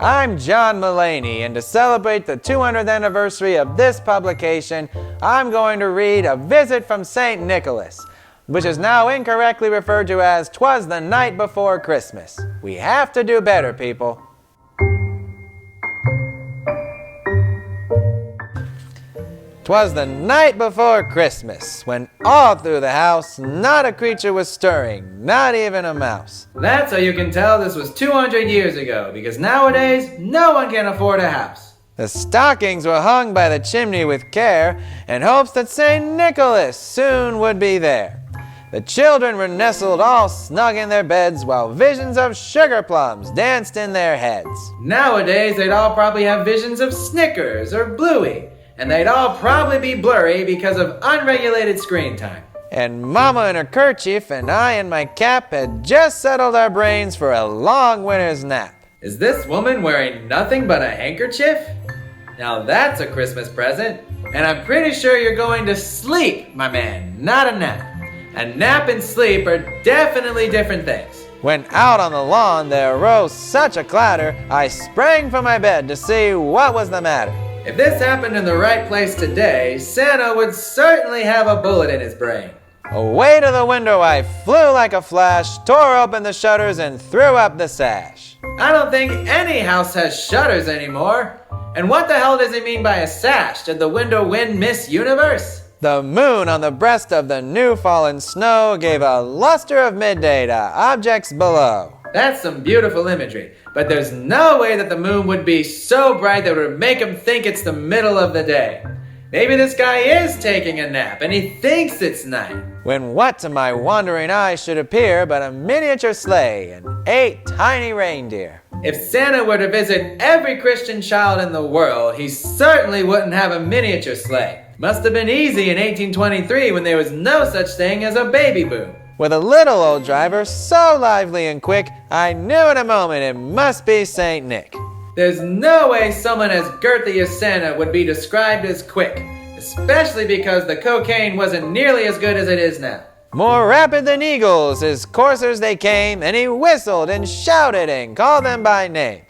I'm John Mulaney, and to celebrate the 200th anniversary of this publication, I'm going to read A Visit from St. Nicholas, which is now incorrectly referred to as Twas the Night Before Christmas. We have to do better, people. Twas the night before Christmas, when all through the house not a creature was stirring, not even a mouse. That's how you can tell this was 200 years ago, because nowadays no one can afford a house. The stockings were hung by the chimney with care, in hopes that St. Nicholas soon would be there. The children were nestled all snug in their beds, while visions of sugar plums danced in their heads. Nowadays they'd all probably have visions of Snickers or Bluey, and they'd all probably be blurry because of unregulated screen time. And Mama in her kerchief and I in my cap had just settled our brains for a long winter's nap. Is this woman wearing nothing but a handkerchief? Now that's a Christmas present, and I'm pretty sure you're going to sleep, my man, not a nap. A nap and sleep are definitely different things. When out on the lawn there arose such a clatter, I sprang from my bed to see what was the matter. If this happened in the right place today, Santa would certainly have a bullet in his brain. Away to the window I flew like a flash, tore open the shutters and threw up the sash. I don't think any house has shutters anymore. And what the hell does he mean by a sash? Did the window win Miss Universe? The moon on the breast of the new fallen snow gave a luster of midday to objects below. That's some beautiful imagery, but there's no way that the moon would be so bright that it would make him think it's the middle of the day. Maybe this guy is taking a nap and he thinks it's night. When what to my wandering eyes should appear but a miniature sleigh and 8 tiny reindeer. If Santa were to visit every Christian child in the world, he certainly wouldn't have a miniature sleigh. Must have been easy in 1823 when there was no such thing as a baby boom. With a little old driver so lively and quick, I knew in a moment it must be St. Nick. There's no way someone as girthy as Santa would be described as quick, especially because the cocaine wasn't nearly as good as it is now. More rapid than eagles, his coursers they came, and he whistled and shouted and called them by name.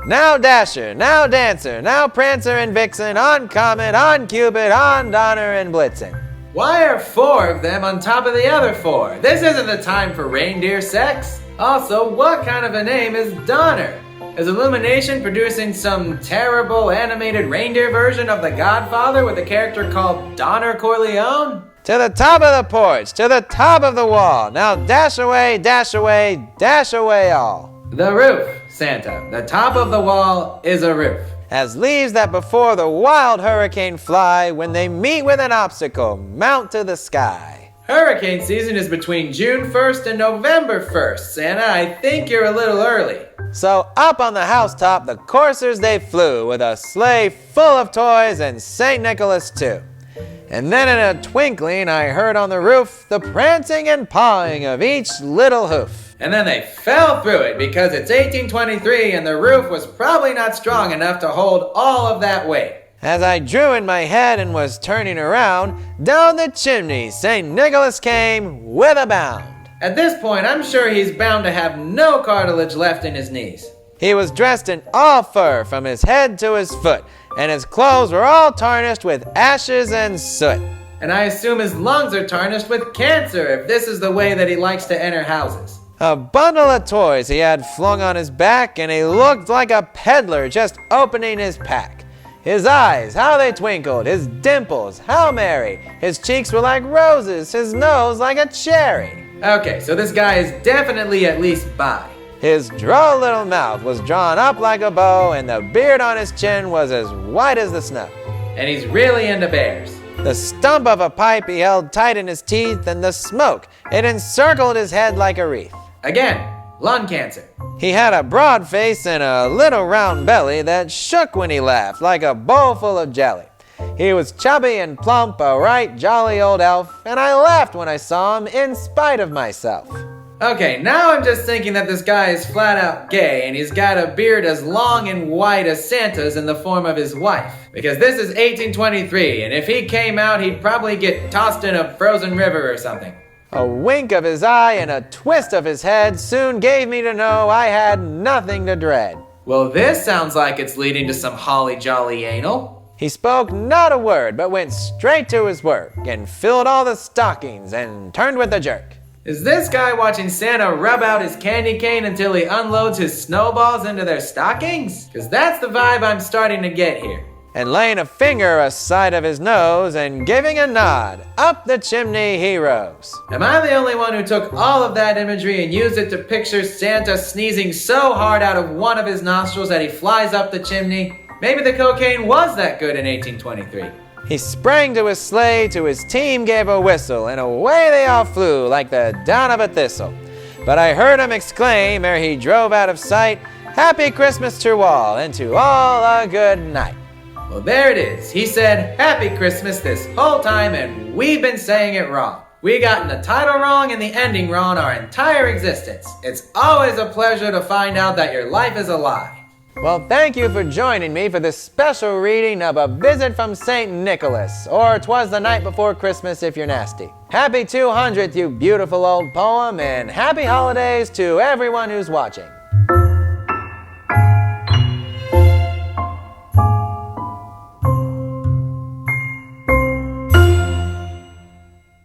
Now Dasher, now Dancer, now Prancer and Vixen, on Comet, on Cupid, on Donner and Blitzen. Why are 4 of them on top of the other 4? This isn't the time for reindeer sex. Also, what kind of a name is Donner? Is Illumination producing some terrible animated reindeer version of The Godfather with a character called Donner Corleone? To the top of the porch, to the top of the wall. Now dash away, dash away, dash away all. The roof, Santa. The top of the wall is a roof. As leaves that before the wild hurricane fly, when they meet with an obstacle, mount to the sky. Hurricane season is between June 1st and November 1st, Santa. I think you're a little early. So up on the housetop the coursers they flew, with a sleigh full of toys and St. Nicholas too. And then in a twinkling I heard on the roof the prancing and pawing of each little hoof. And then they fell through it because it's 1823 and the roof was probably not strong enough to hold all of that weight. As I drew in my head and was turning around, down the chimney St. Nicholas came with a bound. At this point, I'm sure he's bound to have no cartilage left in his knees. He was dressed in all fur from his head to his foot, and his clothes were all tarnished with ashes and soot. And I assume his lungs are tarnished with cancer if this is the way that he likes to enter houses. A bundle of toys he had flung on his back, and he looked like a peddler just opening his pack. His eyes, how they twinkled, his dimples, how merry. His cheeks were like roses, his nose like a cherry. Okay, so this guy is definitely at least bi. His droll little mouth was drawn up like a bow, and the beard on his chin was as white as the snow. And he's really into bears. The stump of a pipe he held tight in his teeth, and the smoke, it encircled his head like a wreath. Again, lung cancer. He had a broad face and a little round belly that shook when he laughed like a bowl full of jelly. He was chubby and plump, a right jolly old elf, and I laughed when I saw him in spite of myself. Okay, now I'm just thinking that this guy is flat out gay and he's got a beard as long and white as Santa's in the form of his wife. Because this is 1823, and if he came out, he'd probably get tossed in a frozen river or something. A wink of his eye and a twist of his head soon gave me to know I had nothing to dread. Well, this sounds like it's leading to some holly jolly anal. He spoke not a word, but went straight to his work, and filled all the stockings, and turned with a jerk. Is this guy watching Santa rub out his candy cane until he unloads his snowballs into their stockings? 'Cause that's the vibe I'm starting to get here. And laying a finger aside of his nose, and giving a nod, up the chimney he rose. Am I the only one who took all of that imagery and used it to picture Santa sneezing so hard out of one of his nostrils that he flies up the chimney? Maybe the cocaine was that good in 1823. He sprang to his sleigh, to his team gave a whistle, and away they all flew like the down of a thistle. But I heard him exclaim, ere he drove out of sight, "Happy Christmas to all, and to all a good night." Well, there it is. He said, "Happy Christmas" this whole time, and we've been saying it wrong. We gotten the title wrong and the ending wrong our entire existence. It's always a pleasure to find out that your life is a lie. Well, thank you for joining me for this special reading of A Visit from St. Nicholas, or 'Twas the Night Before Christmas if you're nasty. Happy 200th, you beautiful old poem, and happy holidays to everyone who's watching.